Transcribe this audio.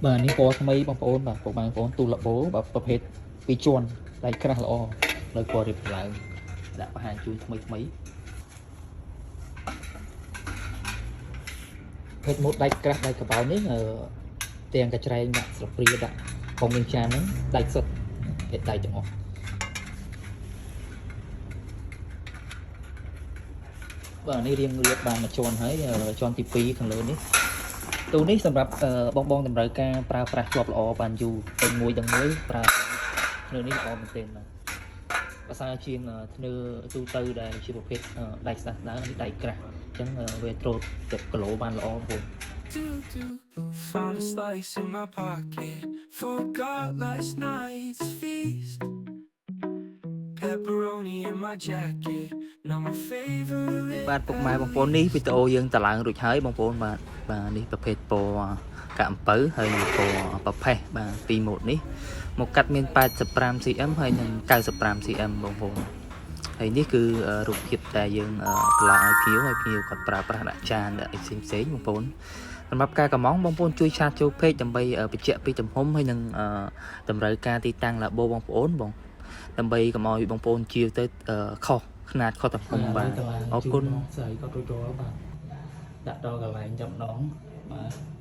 បាទនេះពណ៌ថ្មីបងប្អូនបាទពុកបងប្អូនទូលបោបាទប្រភេទពីរជាន់ដៃក្រាស់ល្អនៅពណ៌រៀបឡើងដាក់បង្ហាញជូនថ្មីភេទម៉ូតដៃក្រាស់ដៃកបោនេះទាំងកញ្ច្រែងដាក់ស្លឹកព្រាដាក់កុំមានចានហ្នឹងដៃសុទ្ធភេទដៃទាំងអស់បាទនេះរៀងរៀបបានមួយជាន់ហើយជាន់ទី2ខាងលើនេះទូនេះសម្រាប់បងតម្រូវការប្រើប្រាស់ជាប់ល្អបានយូរពេញមួយទាំងមួយប្រើធ្នើនេះល្អមែនទែនបាទភាសាជាងធ្នើទូទៅដែលជាប្រភេទដៃស្ដាស់នេះដៃក្រាស់អញ្ចឹងវាត្រូតទឹកគីឡូបានល្អបងប្អូន Found a slice in my pocket. Forgot last night's feast. Pepperoni in my jacket. Now my favorite. បាទពុកម៉ែបងប្អូននេះវីដេអូយើងតឡើងរួចហើយបងប្អូនបាទនេះប្រភេទពណ៌កាក់អំពៅហើយនឹងពណ៌ប្រផេះបាទពីរម៉ូតនេះមកកាត់មាន 85 cm ហើយនឹង 95 cm បងប្អូនហើយនេះគឺរូបភាពដែលយើងប្លាឲ្យភ្ញៀវឲ្យភ្ញៀវគាត់ប្រើប្រាស់ដាក់ចានដាក់អីផ្សេងៗបងប្អូនសម្រាប់ការកម្មងបងប្អូនជួយឆាតចូលពេកដើម្បីបញ្ជាក់ពីទំហំហើយនឹងតម្រូវការទីតាំងឡាបូបងប្អូនបងដើម្បីកុំឲ្យបងប្អូនជាវទៅខុសຂະຫນាតខុសទំហំបាទអរគុណស្រីក៏រួចរាល់បាទដាក់ដល់កន្លែងចាប់ដងបាទ